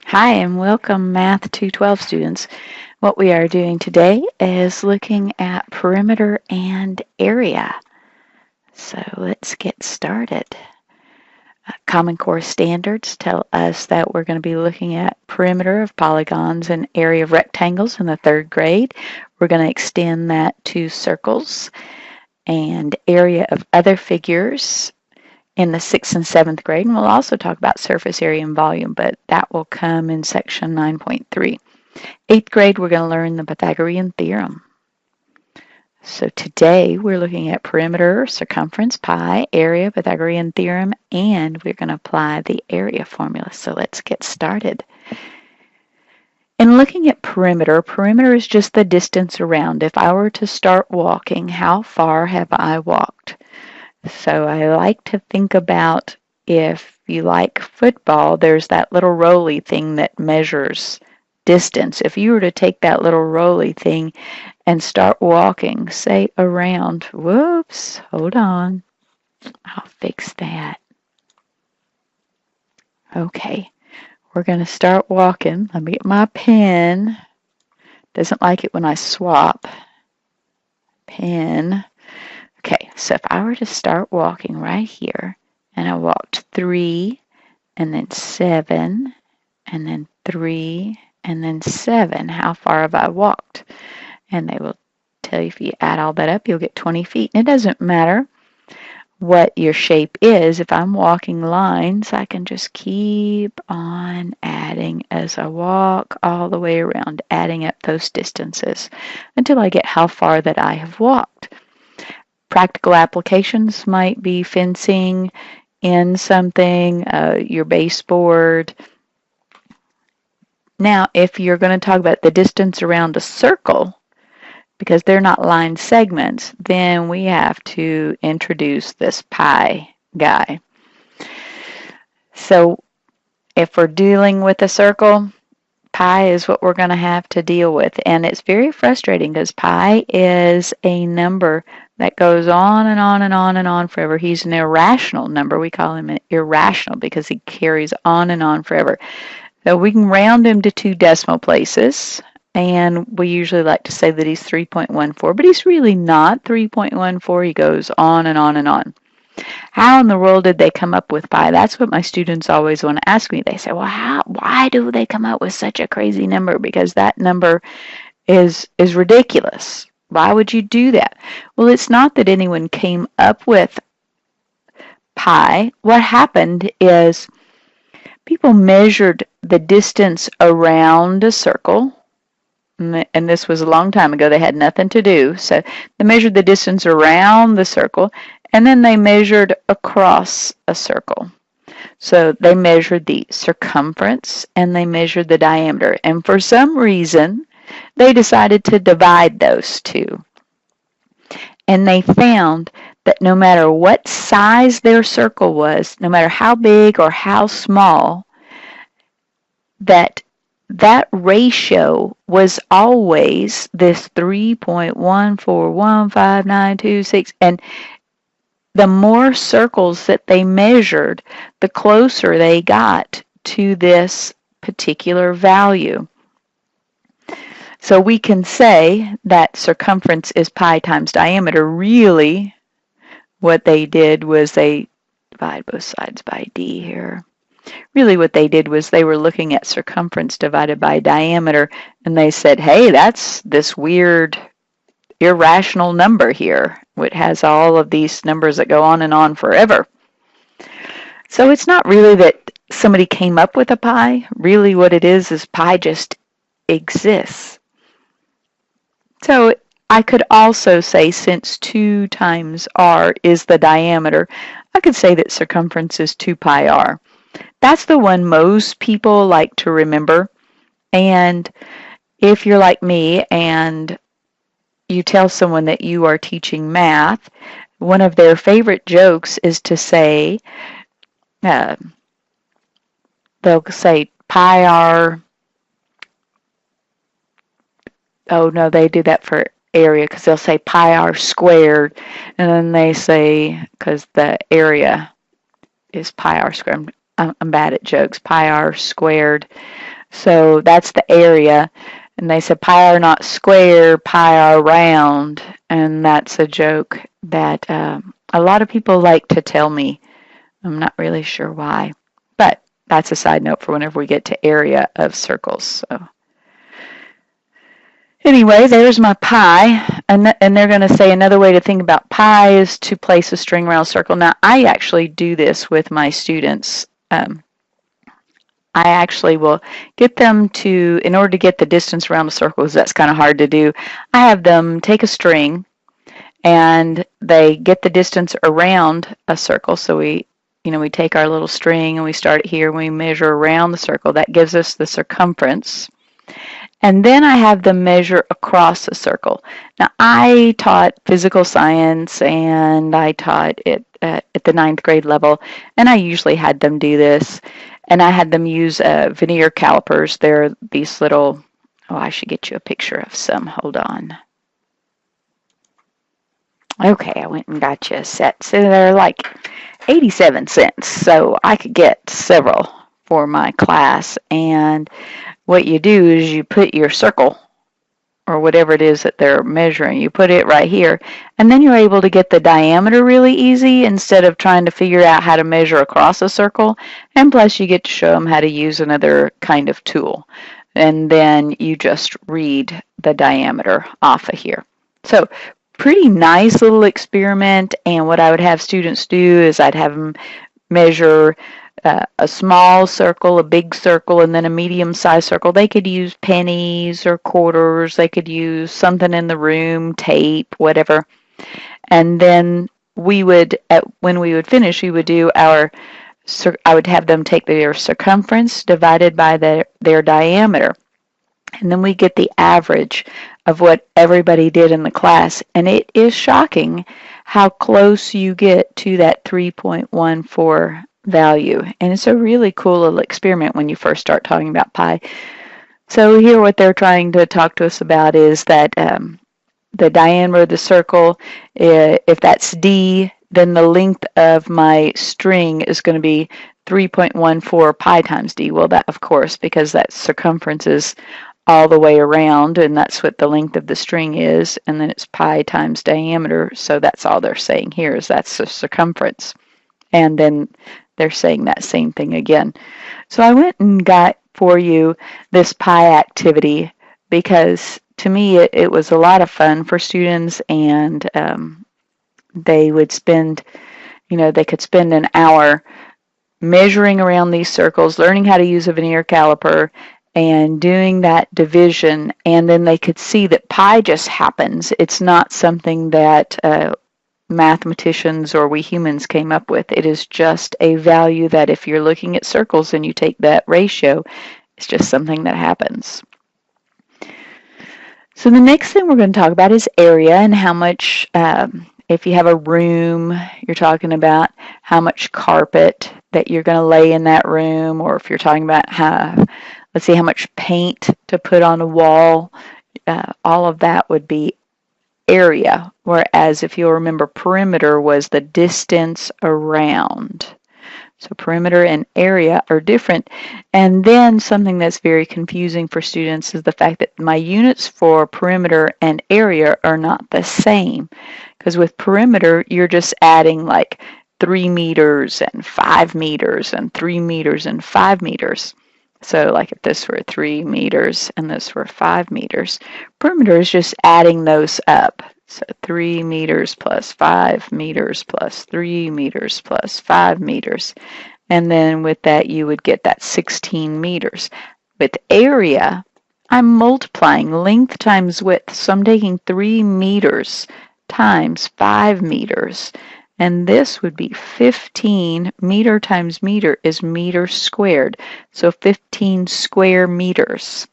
Hi and welcome Math 212 students. What we are doing today is looking at perimeter and area. So let's get started. Common Core standards tell us that we're going to be looking at perimeter of polygons and area of rectangles in the third grade. We're going to extend that to circles and area of other figures in the 6th and 7th grade, and we'll also talk about surface area and volume, but that will come in section 9.3. 8th grade, we're going to learn the Pythagorean Theorem. So today we're looking at perimeter, circumference, pi, area, Pythagorean Theorem, and we're going to apply the area formula. So let's get started. In looking at perimeter, perimeter is just the distance around. If I were to start walking, how far have I walked? So I like to think about, if you like football, there's that little roly thing that measures distance. If you were to take that little roly thing and start walking, say around, whoops, hold on, I'll fix that. Okay, we're going to start walking. Let me get my pen. Doesn't like it when I swap. Pen. Okay, so if I were to start walking right here, and I walked 3, and then 7, and then 3, and then 7, how far have I walked? And they will tell you, if you add all that up, you'll get 20 feet. And it doesn't matter what your shape is. If I'm walking lines, I can just keep on adding as I walk all the way around, adding up those distances until I get how far that I have walked. Practical applications might be fencing in something, your baseboard. Now, if you're going to talk about the distance around a circle, because they're not line segments, then we have to introduce this pi guy. So if we're dealing with a circle, pi is what we're going to have to deal with. And it's very frustrating because pi is a number that goes on and on and on and on forever. He's an irrational number. We call him irrational because he carries on and on forever. So we can round him to 2 decimal places. And we usually like to say that he's 3.14, but he's really not 3.14. He goes on and on and on. How in the world did they come up with pi? That's what my students always want to ask me. They say, well, why do they come up with such a crazy number? Because that number is ridiculous. Why would you do that? Well, it's not that anyone came up with pi. What happened is people measured the distance around a circle, and this was a long time ago. They had nothing to do. So they measured the distance around the circle, and then they measured across a circle. So they measured the circumference and they measured the diameter. And for some reason, they decided to divide those two. And they found that no matter what size their circle was, no matter how big or how small, that ratio was always this 3.1415926, and the more circles that they measured, the closer they got to this particular value. So we can say that circumference is pi times diameter. Really, what they did was they divide both sides by d here. Really what they did was they were looking at circumference divided by diameter, and they said, hey, that's this weird irrational number here. It has all of these numbers that go on and on forever. So it's not really that somebody came up with a pi. Really what it is pi just exists. So I could also say, since 2 times r is the diameter, I could say that circumference is 2 pi r. That's the one most people like to remember. And if you're like me and you tell someone that you are teaching math, one of their favorite jokes is to say, they'll say pi r. Oh no, they do that for area because they'll say pi r squared, and then they say, because the area is pi r squared. I'm bad at jokes. Pi r squared So that's the area. And they said pi are not square, pi are round. And that's a joke that a lot of people like to tell me. I'm not really sure why. But that's a side note for whenever we get to area of circles. So anyway, there's my pi. And they're going to say another way to think about pi is to place a string around a circle. Now, I actually do this with my students. I actually will get them to, in order to get the distance around the circle, because that's kind of hard to do, I have them take a string and they get the distance around a circle. So we take our little string and we start it here and we measure around the circle. That gives us the circumference. And then I have them measure across the circle. Now, I taught physical science and I taught it at the 9th grade level, and I usually had them do this. And I had them use veneer calipers. They're these little, oh, I should get you a picture of some. Hold on. Okay, I went and got you a set. So they're like 87 cents. So I could get several for my class. And what you do is you put your circle, or whatever it is that they're measuring, you put it right here, and then you're able to get the diameter really easy instead of trying to figure out how to measure across a circle. And plus you get to show them how to use another kind of tool. And then you just read the diameter off of here. So pretty nice little experiment. And what I would have students do is I'd have them measure a small circle, a big circle, and then a medium-sized circle. They could use pennies or quarters. They could use something in the room, tape, whatever. And then we would, when we would finish, we would do I would have them take their circumference divided by their diameter. And then we get the average of what everybody did in the class. And it is shocking how close you get to that 3.14 value. And it's a really cool little experiment when you first start talking about pi. So here what they're trying to talk to us about is that the diameter of the circle, if that's d, then the length of my string is going to be 3.14 pi times d. Well, that, of course, because that circumference is all the way around, and that's what the length of the string is, and then it's pi times diameter. So that's all they're saying here, is that's the circumference. And then they're saying that same thing again. So I went and got for you this pi activity because to me it was a lot of fun for students, and they would spend, they could spend an hour measuring around these circles, learning how to use a veneer caliper, and doing that division, and then they could see that pi just happens. It's not something that mathematicians or we humans came up with. It is just a value that if you're looking at circles and you take that ratio, it's just something that happens. So the next thing we're going to talk about is area, and how much, if you have a room, you're talking about how much carpet that you're going to lay in that room, or if you're talking about let's see, how much paint to put on a wall. All of that would be area, whereas if you'll remember, perimeter was the distance around. So perimeter and area are different. And then something that's very confusing for students is the fact that my units for perimeter and area are not the same. Because with perimeter, you're just adding like 3 meters and 5 meters and 3 meters and 5 meters. So like if this were 3 meters and this were 5 meters, perimeter is just adding those up. So 3 meters plus 5 meters plus 3 meters plus 5 meters. And then with that, you would get that 16 meters. With area, I'm multiplying length times width. So I'm taking 3 meters times 5 meters. And this would be 15. Meter times meter is meter squared. So 15 square meters.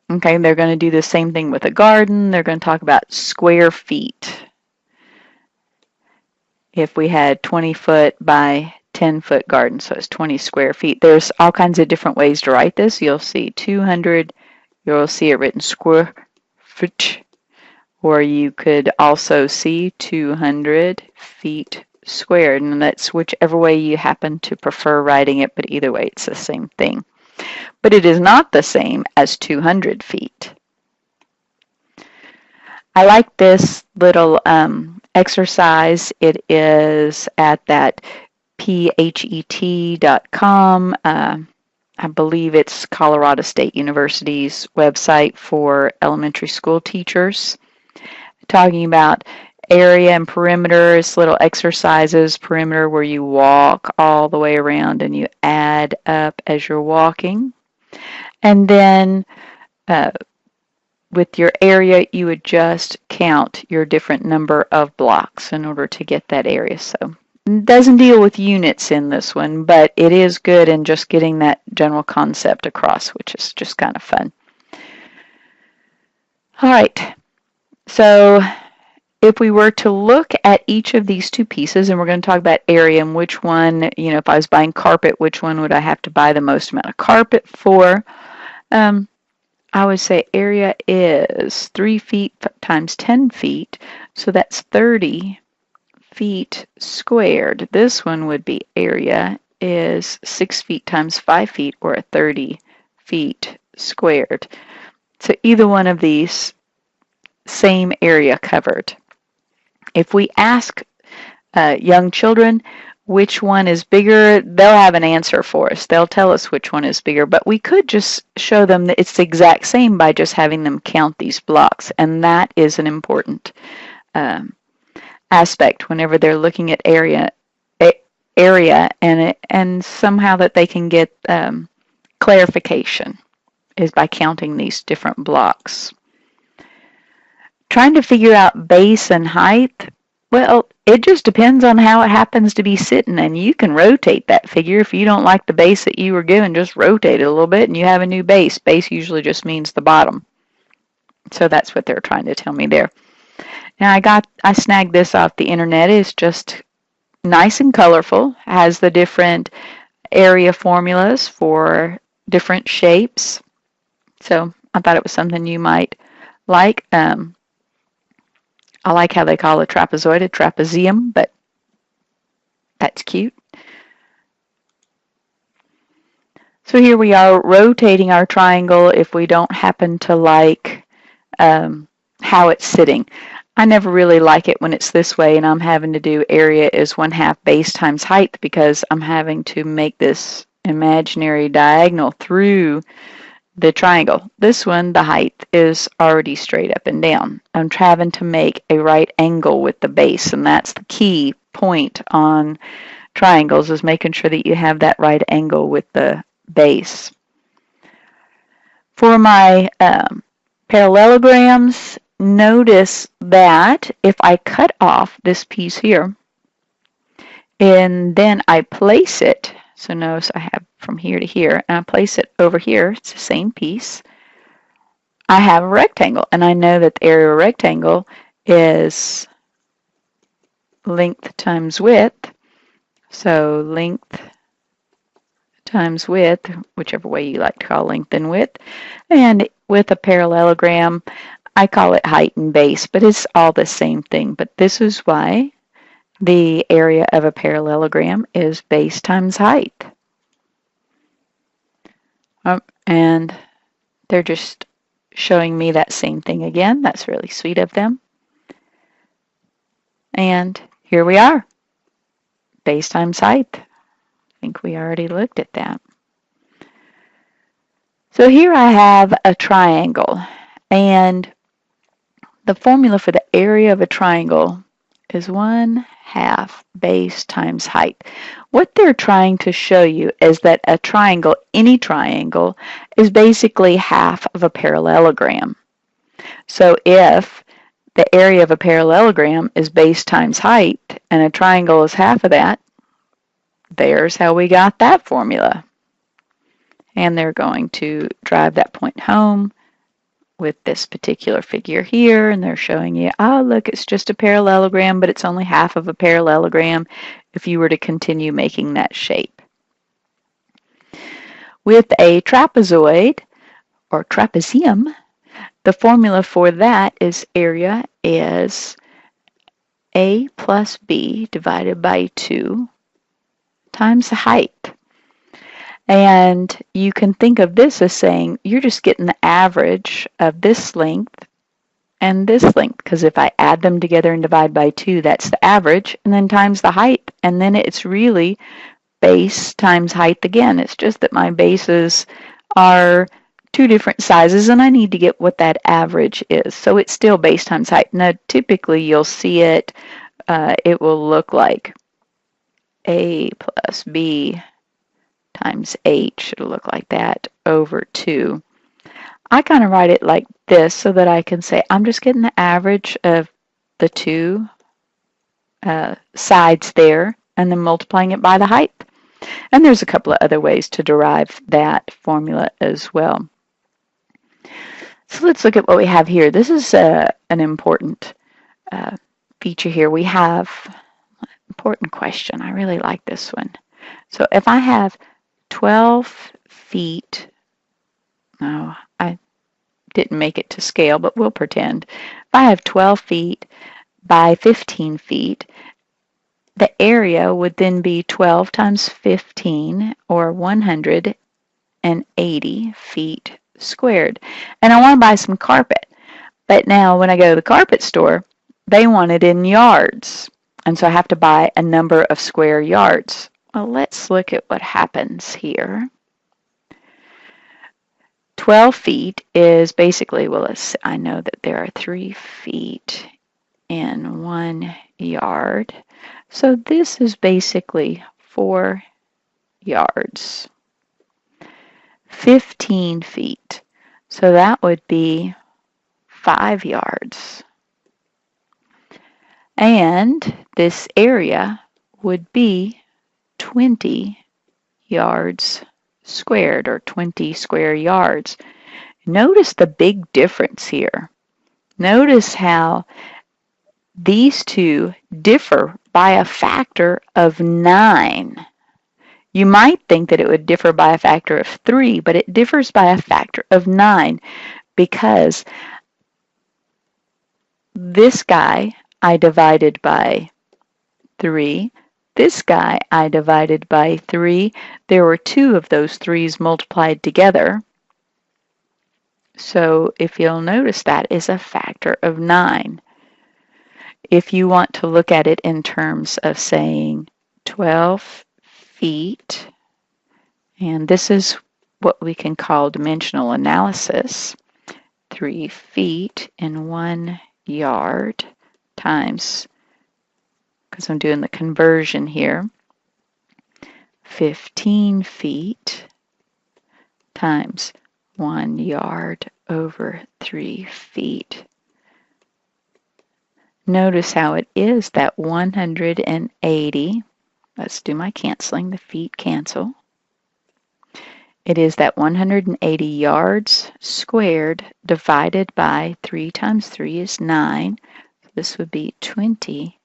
Okay, they're going to do the same thing with a garden. They're going to talk about square feet. If we had 20-foot by 10-foot garden, so it's 20 square feet. There's all kinds of different ways to write this. You'll see 200. You'll see it written square foot. Or you could also see 200 feet squared, and that's whichever way you happen to prefer writing it, but either way it's the same thing. But it is not the same as 200 feet. I like this little exercise. It is at that phet.com. I believe it's Colorado State University's website for elementary school teachers, talking about area and perimeter. It's little exercises, perimeter where you walk all the way around and you add up as you're walking. And then with your area, you would just count your different number of blocks in order to get that area. So it doesn't deal with units in this one, but it is good in just getting that general concept across, which is just kind of fun. All right, so if we were to look at each of these two pieces, and we're going to talk about area and which one, if I was buying carpet, which one would I have to buy the most amount of carpet for? I would say area is 3 feet times 10 feet, so that's 30 feet squared. This one would be area is 6 feet times 5 feet, or 30 feet squared. So either one of these, same area covered. If we ask young children which one is bigger, they'll have an answer for us. They'll tell us which one is bigger, but we could just show them that it's the exact same by just having them count these blocks, and that is an important aspect whenever they're looking at area and somehow that they can get clarification is by counting these different blocks. Trying to figure out base and height, well, it just depends on how it happens to be sitting, and you can rotate that figure. If you don't like the base that you were given, just rotate it a little bit and you have a new base. Base usually just means the bottom. So that's what they're trying to tell me there. Now I snagged this off the internet. It's just nice and colorful. It has the different area formulas for different shapes. So I thought it was something you might like. I like how they call a trapezoid a trapezium, but that's cute. So here we are rotating our triangle if we don't happen to like how it's sitting. I never really like it when it's this way and I'm having to do area is 1/2 base times height, because I'm having to make this imaginary diagonal through the triangle. This one, the height is already straight up and down. I'm having to make a right angle with the base, and that's the key point on triangles, is making sure that you have that right angle with the base. For my parallelograms, notice that if I cut off this piece here and then I place it, so notice I have from here to here, and I place it over here, it's the same piece, I have a rectangle, and I know that the area of a rectangle is length times width. So length times width, whichever way you like to call length and width. And with a parallelogram, I call it height and base, but it's all the same thing. But this is why the area of a parallelogram is base times height. And they're just showing me that same thing again. That's really sweet of them. And here we are. Base times height. I think we already looked at that. So here I have a triangle, and the formula for the area of a triangle is 1/2 base times height. What they're trying to show you is that a triangle, any triangle, is basically half of a parallelogram. So if the area of a parallelogram is base times height and a triangle is half of that, there's how we got that formula. And they're going to drive that point home with this particular figure here, and they're showing you, oh, look, it's just a parallelogram, but it's only half of a parallelogram if you were to continue making that shape. With a trapezoid, or trapezium, the formula for that is area is A plus B divided by 2 times the height. And you can think of this as saying you're just getting the average of this length and this length, because if I add them together and divide by 2, that's the average, and then times the height, and then it's really base times height again. It's just that my bases are two different sizes, and I need to get what that average is. So it's still base times height. Now, typically, you'll see it, it will look like A plus B times H. It'll look like that over 2. I kind of write it like this so that I can say I'm just getting the average of the two sides there and then multiplying it by the height. And there's a couple of other ways to derive that formula as well. So let's look at what we have here. This is an important feature here. We have an important question. I really like this one. So if I have 12 feet, no, I didn't make it to scale, but we'll pretend. If I have 12 feet by 15 feet, the area would then be 12 times 15, or 180 feet squared. And I want to buy some carpet. But now when I go to the carpet store, they want it in yards. And so I have to buy a number of square yards. Well, let's look at what happens here. 12 feet is basically, well, I know that there are 3 feet in 1 yard. So this is basically 4 yards. 15 feet. So that would be 5 yards. And this area would be 20 yards squared, or 20 square yards. Notice the big difference here. Notice how these two differ by a factor of 9. You might think that it would differ by a factor of 3, but it differs by a factor of 9 because this guy I divided by 3. This guy I divided by 3. There were 2 of those 3's multiplied together. So if you'll notice, that is a factor of 9. If you want to look at it in terms of saying 12 feet, and this is what we can call dimensional analysis, 3 feet in 1 yard times, because I'm doing the conversion here, 15 feet times 1 yard over 3 feet. Notice how it is that 180, let's do my canceling, the feet cancel. It is that 180 yards squared divided by 3 times 3 is 9. So this would be 20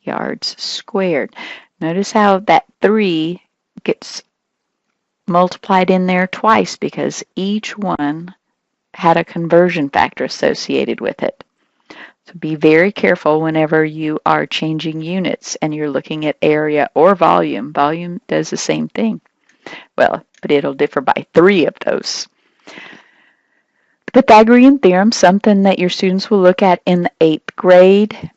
yards squared. Notice how that 3 gets multiplied in there twice because each one had a conversion factor associated with it. So be very careful whenever you are changing units and you're looking at area or volume. Volume does the same thing. Well, but it'll differ by 3 of those. The Pythagorean Theorem, something that your students will look at in the 8th grade.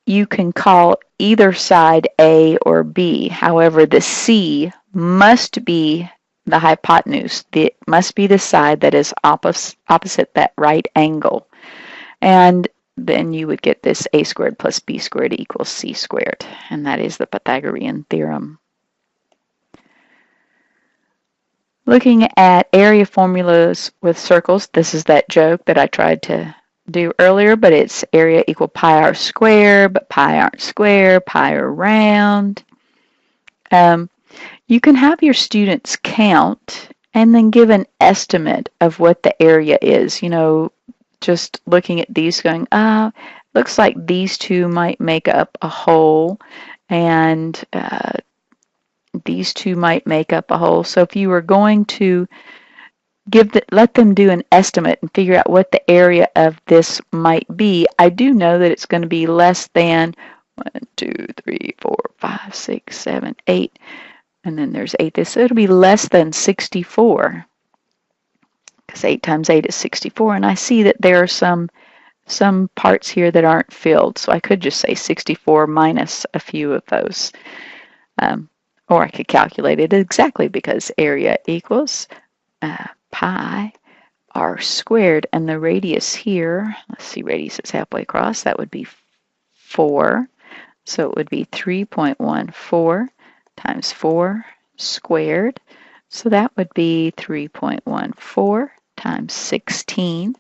You can call either side A or B. However, the C must be the hypotenuse. It must be the side that is opposite that right angle. And then you would get this a squared plus b squared equals c squared. And that is the Pythagorean theorem. Looking at area formulas with circles, this is that joke that I tried to do earlier, but it's area equal pi r squared, but pi aren't square, pi are round. You can have your students count and then give an estimate of what the area is. You know, just looking at these going, looks like these two might make up a whole, and these two might make up a whole. So if you were going to let them do an estimate and figure out what the area of this might be. I do know that it's going to be less than 1, 2, 3, 4, 5, 6, 7, 8, and then there's 8 this, so it'll be less than 64, because 8 times 8 is 64, and I see that there are some parts here that aren't filled, so I could just say 64 minus a few of those. Or I could calculate it exactly, because area equals pi r squared, and the radius here, let's see, radius is halfway across, that would be 4, so it would be 3.14 times 4 squared, so that would be 3.14 times 16,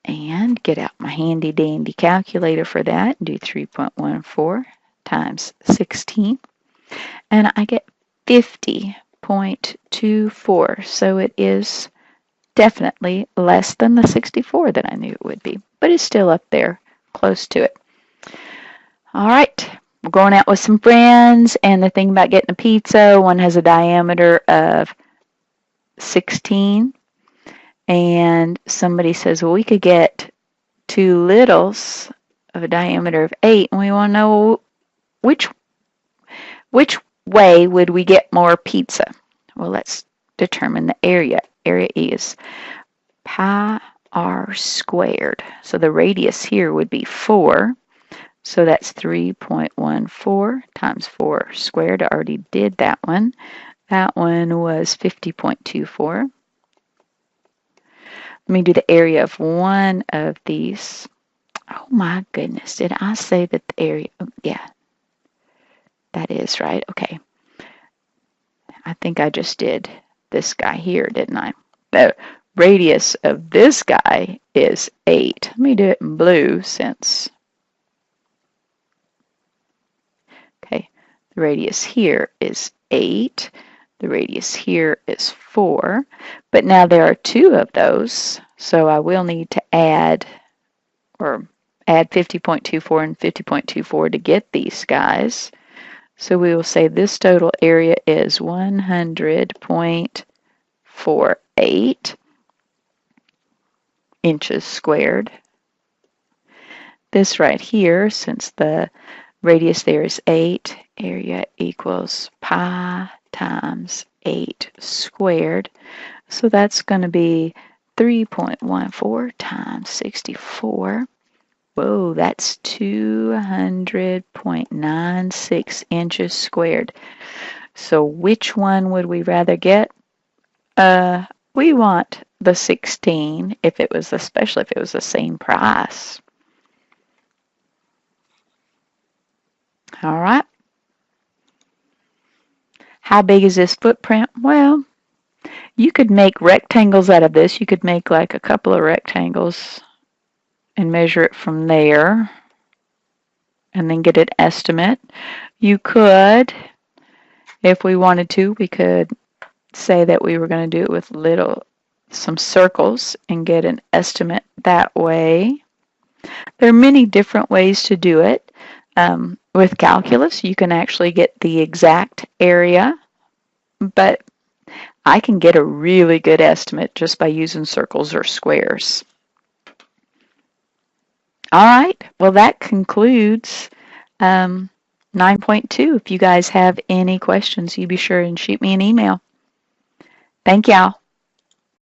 and get out my handy dandy calculator for that and do 3.14 times 16, and I get 50.24, so it is definitely less than the 64 that I knew it would be, but it's still up there close to it. All right, we're going out with some friends, and the thing about getting a pizza, one has a diameter of 16, and somebody says, well, we could get 2 littles of a diameter of 8, and we want to know which way would we get more pizza? Well, let's determine the area. Area is pi r squared. So the radius here would be 4. So that's 3.14 times 4 squared. I already did that one. That one was 50.24. Let me do the area of one of these. Oh my goodness, did I say that the area? Oh, yeah, that is right. Okay. I think I just did this guy here, didn't I? The radius of this guy is 8. Let me do it in blue since. Okay, the radius here is 8. The radius here is 4. But now there are 2 of those, so I will need to add 50.24 and 50.24 to get these guys. So we will say this total area is 100.48 inches squared. This right here, since the radius there is 8, area equals pi times 8 squared. So that's going to be 3.14 times 64. Whoa, that's 200.96 inches squared. So which one would we rather get? We want the 16 if it was, especially if it was the same price. All right. How big is this footprint? Well, you could make rectangles out of this. You could make like a couple of rectangles and measure it from there and then get an estimate. You could, if we wanted to, we could say that we were going to do it with some circles and get an estimate that way. There are many different ways to do it. With calculus, you can actually get the exact area, but I can get a really good estimate just by using circles or squares. All right, well, that concludes 9.2. If you guys have any questions, you be sure and shoot me an email. Thank y'all.